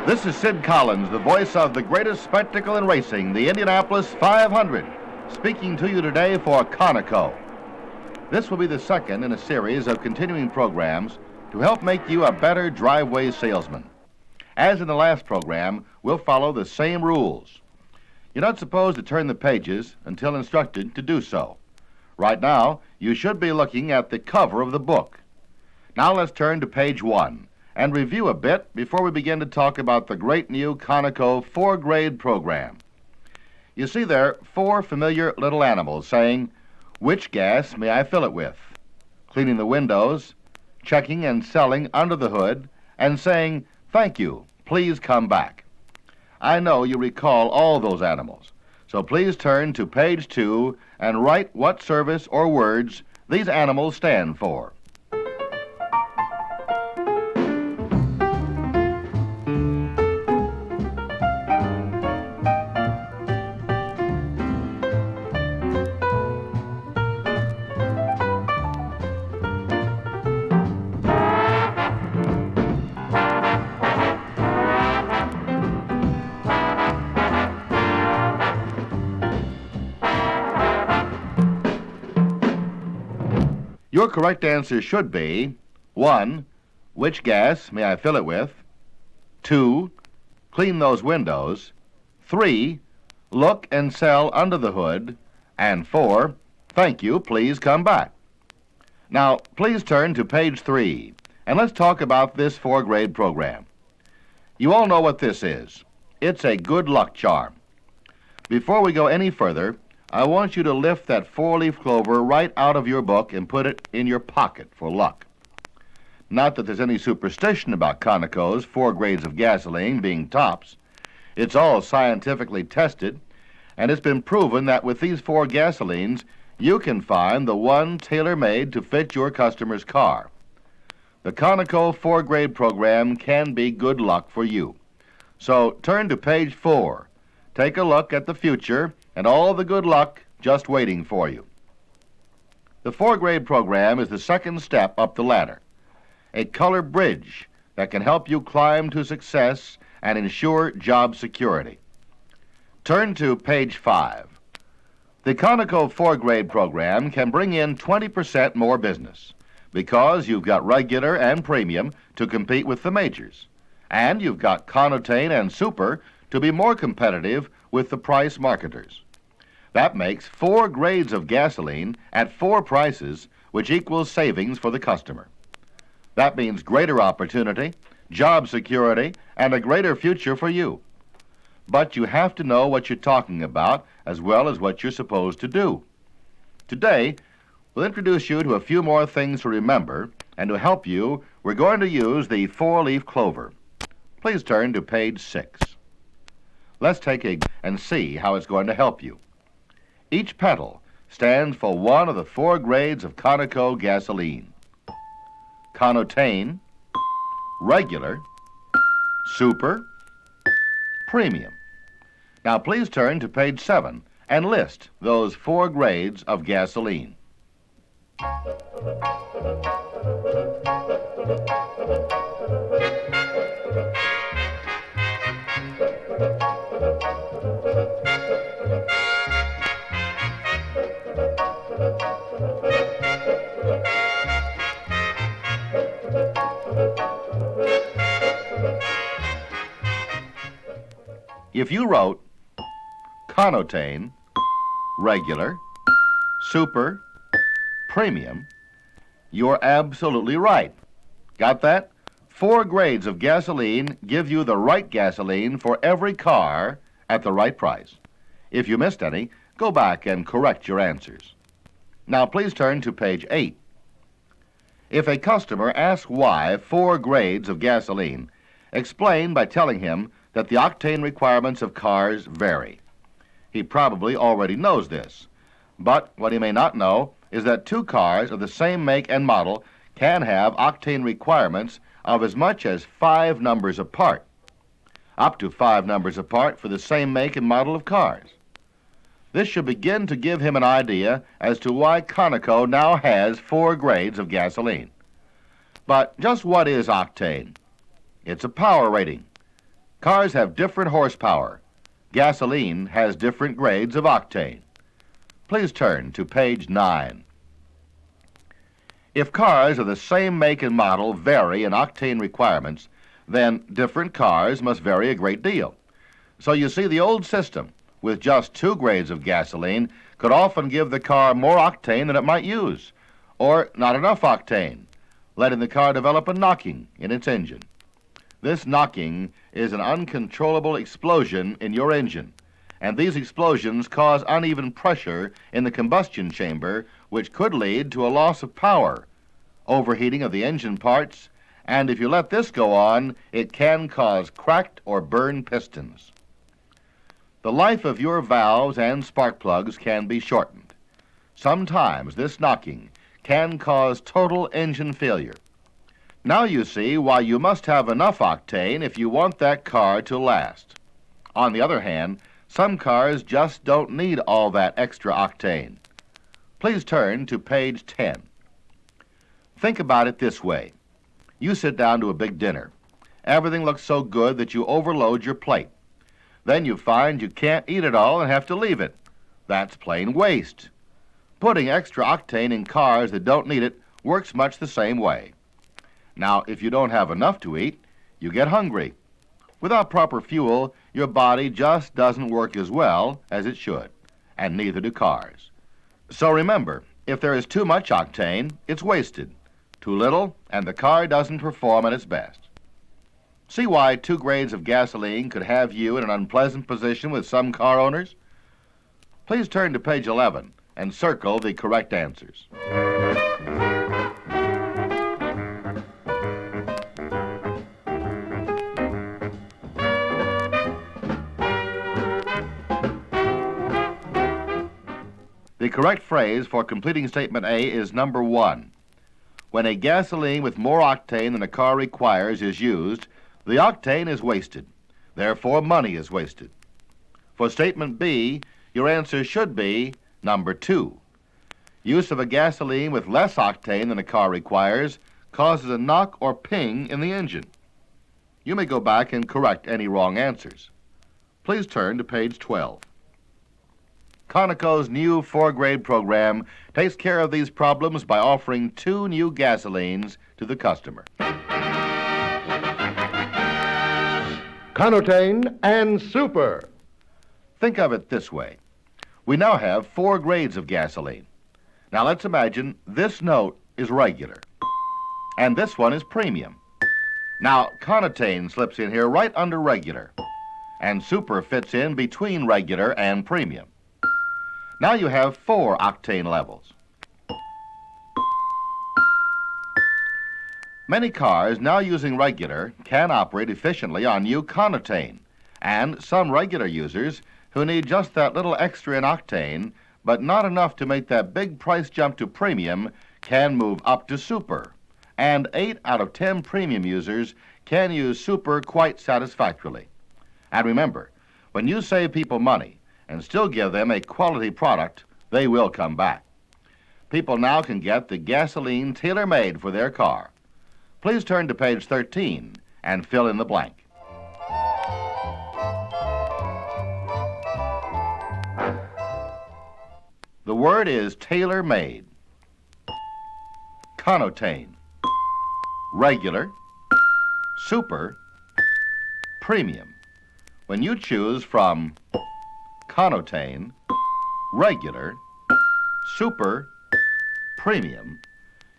This is Sid Collins, the voice of the greatest spectacle in racing, the Indianapolis 500, speaking to you today for CONOCO. This will be the second in a series of continuing programs to help make you a better driveway salesman. As in the last program, we'll follow the same rules. You're not supposed to turn the pages until instructed to do so. Right now, you should be looking at the cover of the book. Now let's turn to page 1 and review a bit before we begin to talk about the great new CONOCO Four Grade Program. You see there 4 familiar little animals saying, "Which gas may I fill it with?" Cleaning the windows, checking and selling under the hood, and saying, "Thank you, please come back." I know you recall all those animals, so please turn to page 2 and write what service or words these animals stand for. Your correct answer should be 1. Which gas may I fill it with? 2. Clean those windows. 3. Look and sell under the hood. And 4. Thank you, please come back. Now, please turn to page 3, and let's talk about this 4-grade program. You all know what this is. It's a good luck charm. Before we go any further, I want you to lift that 4-leaf clover right out of your book and put it in your pocket for luck. Not that there's any superstition about CONOCO's 4 grades of gasoline being tops. It's all scientifically tested, and it's been proven that with these 4 gasolines, you can find the one tailor-made to fit your customer's car. The CONOCO 4-grade program can be good luck for you. So turn to page 4. Take a look at the future and all the good luck just waiting for you. The 4-grade program is the second step up the ladder, a color bridge that can help you climb to success and ensure job security. Turn to page 5. The CONOCO 4-grade program can bring in 20% more business because you've got regular and premium to compete with the majors, and you've got Conotane and Super to be more competitive with the price marketers. That makes 4 grades of gasoline at 4 prices, which equals savings for the customer. That means greater opportunity, job security, and a greater future for you. But you have to know what you're talking about as well as what you're supposed to do. Today, we'll introduce you to a few more things to remember, and to help you, we're going to use the 4-leaf clover. Please turn to page 6. Let's take a and see how it's going to help you. Each petal stands for one of the 4 grades of CONOCO gasoline: Conotane, Regular, Super, Premium. Now please turn to page 7 and list those 4 grades of gasoline. If you wrote Conotane, Regular, Super, Premium, you're absolutely right. Got that? 4 grades of gasoline give you the right gasoline for every car at the right price. If you missed any, go back and correct your answers. Now please turn to page 8. If a customer asks why 4 grades of gasoline, explain by telling him that the octane requirements of cars vary. He probably already knows this, but what he may not know is that 2 cars of the same make and model can have octane requirements of as much as 5 numbers apart, up to 5 numbers apart for the same make and model of cars. This should begin to give him an idea as to why CONOCO now has 4 grades of gasoline. But just what is octane? It's a power rating. Cars have different horsepower. Gasoline has different grades of octane. Please turn to page 9. If cars of the same make and model vary in octane requirements, then different cars must vary a great deal. So you see, the old system, with just 2 grades of gasoline, could often give the car more octane than it might use, or not enough octane, letting the car develop a knocking in its engine. This knocking is an uncontrollable explosion in your engine, and these explosions cause uneven pressure in the combustion chamber, which could lead to a loss of power, overheating of the engine parts, and if you let this go on, it can cause cracked or burned pistons. The life of your valves and spark plugs can be shortened. Sometimes this knocking can cause total engine failure. Now you see why you must have enough octane if you want that car to last. On the other hand, some cars just don't need all that extra octane. Please turn to page 10. Think about it this way. You sit down to a big dinner. Everything looks so good that you overload your plate. Then you find you can't eat it all and have to leave it. That's plain waste. Putting extra octane in cars that don't need it works much the same way. Now, if you don't have enough to eat, you get hungry. Without proper fuel, your body just doesn't work as well as it should, and neither do cars. So remember, if there is too much octane, it's wasted. Too little, and the car doesn't perform at its best. See why 2 grades of gasoline could have you in an unpleasant position with some car owners? Please turn to page 11 and circle the correct answers. The correct phrase for completing statement A is number 1. When a gasoline with more octane than a car requires is used, the octane is wasted. Therefore, money is wasted. For statement B, your answer should be number 2. Use of a gasoline with less octane than a car requires causes a knock or ping in the engine. You may go back and correct any wrong answers. Please turn to page 12. CONOCO's new 4-grade program takes care of these problems by offering 2 new gasolines to the customer. Conotane and Super. Think of it this way. We now have 4 grades of gasoline. Now let's imagine this note is regular, and this one is premium. Now, Conotane slips in here right under regular, and Super fits in between regular and premium. Now you have 4 octane levels. Many cars now using regular can operate efficiently on new Conotane, and some regular users who need just that little extra in octane, but not enough to make that big price jump to premium, can move up to Super. And 8 out of 10 premium users can use Super quite satisfactorily. And remember, when you save people money and still give them a quality product, they will come back. People now can get the gasoline tailor-made for their car. Please turn to page 13 and fill in the blank. The word is tailor-made. Conotane, regular, Super, premium. When you choose from Conotane, regular, Super, premium,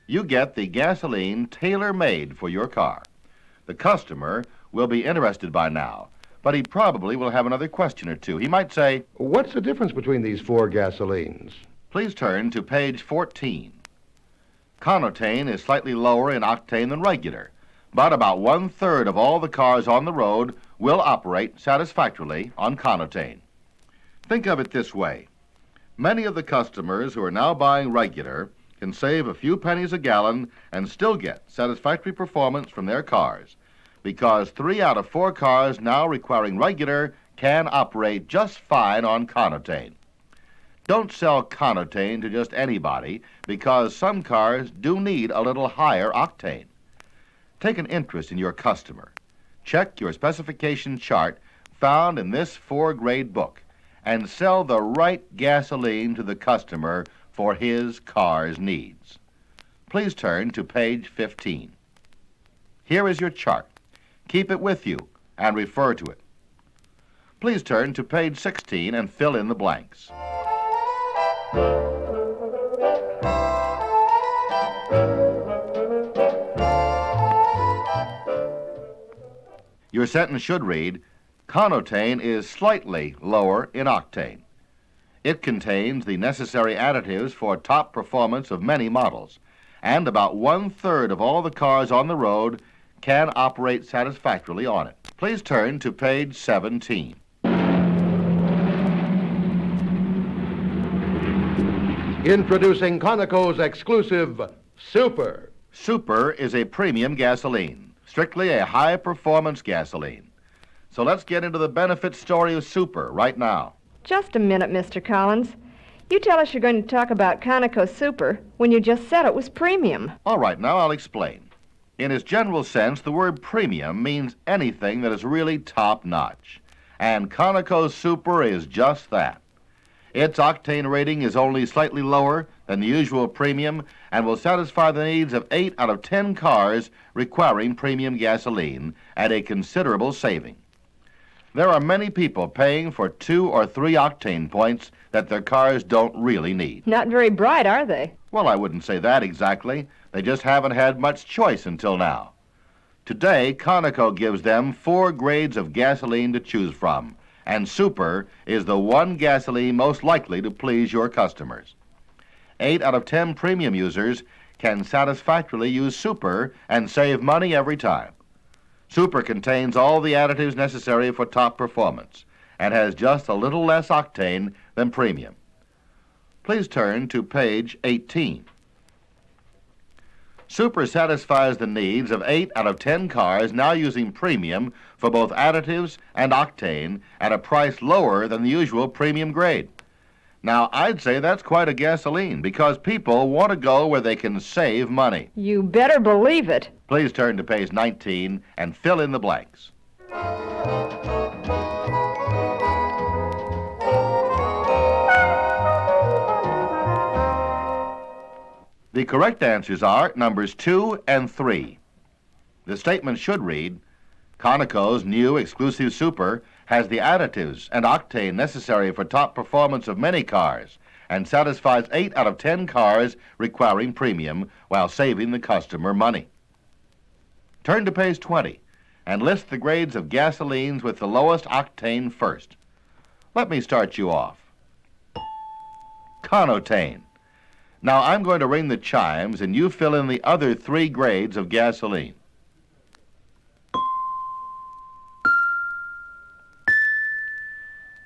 you get the gasoline tailor-made for your car. The customer will be interested by now, but he probably will have another question or two. He might say, What's the difference between these 4 gasolines? please turn to page 14. Conotane is slightly lower in octane than regular, but about 1/3 of all the cars on the road will operate satisfactorily on Conotane. Think of it this way. Many of the customers who are now buying regular can save a few pennies a gallon and still get satisfactory performance from their cars, because 3 out of 4 cars now requiring regular can operate just fine on Conotane. Don't sell Conotane to just anybody, because some cars do need a little higher octane. Take an interest in your customer. check your specification chart found in this four-grade book and sell the right gasoline to the customer for his car's needs. Please turn to page 15. Here is your chart. Keep it with you and refer to it. Please turn to page 16 and fill in the blanks. Your sentence should read, Conotane is slightly lower in octane. It contains the necessary additives for top performance of many models, and about 1/3 of all the cars on the road can operate satisfactorily on it. Please turn to page 17. Introducing CONOCO's exclusive Super. Super is a premium gasoline, strictly a high-performance gasoline. So let's get into the benefit story of Super right now. Just a minute, Mr. Collins. You tell us you're going to talk about CONOCO Super when you just said it was premium. All right, now I'll explain. In its general sense, the word premium means anything that is really top-notch. And CONOCO Super is just that. Its octane rating is only slightly lower than the usual premium and will satisfy the needs of 8 out of 10 cars requiring premium gasoline at a considerable saving. There are many people paying for 2 or 3 octane points that their cars don't really need. Not very bright, are they? Well, I wouldn't say that exactly. They just haven't had much choice until now. Today, CONOCO gives them 4 grades of gasoline to choose from, and Super is the one gasoline most likely to please your customers. 8 out of 10 premium users can satisfactorily use Super and save money every time. Super contains all the additives necessary for top performance and has just a little less octane than premium. Please turn to page 18. Super satisfies the needs of 8 out of 10 cars now using premium for both additives and octane at a price lower than the usual premium grade. Now, I'd say that's quite a gasoline because people want to go where they can save money. You better believe it. Please turn to page 19 and fill in the blanks. The correct answers are numbers 2 and 3. The statement should read, CONOCO's new exclusive Super has the additives and octane necessary for top performance of many cars and satisfies 8 out of 10 cars requiring premium while saving the customer money. Turn to page 20 and list the grades of gasolines with the lowest octane first. Let me start you off. Conotane. Now I'm going to ring the chimes and you fill in the other 3 grades of gasoline.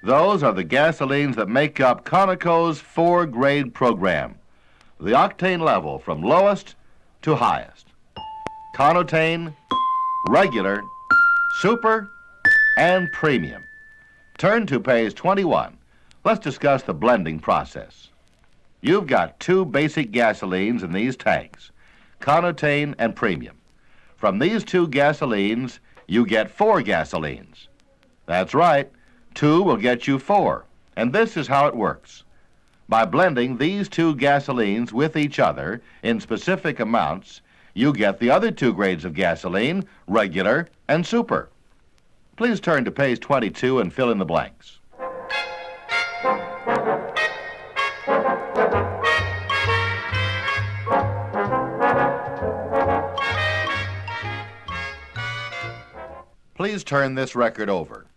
Those are the gasolines that make up CONOCO's 4-grade program, the octane level from lowest to highest. Conotane, regular, super, and premium. Turn to page 21. Let's discuss the blending process. You've got 2 basic gasolines in these tanks, Conotane and premium. From these 2 gasolines, you get 4 gasolines. That's right. 2 will get you 4, and this is how it works. By blending these 2 gasolines with each other in specific amounts, you get the other 2 grades of gasoline, regular and super. Please turn to page 22 and fill in the blanks. Please turn this record over.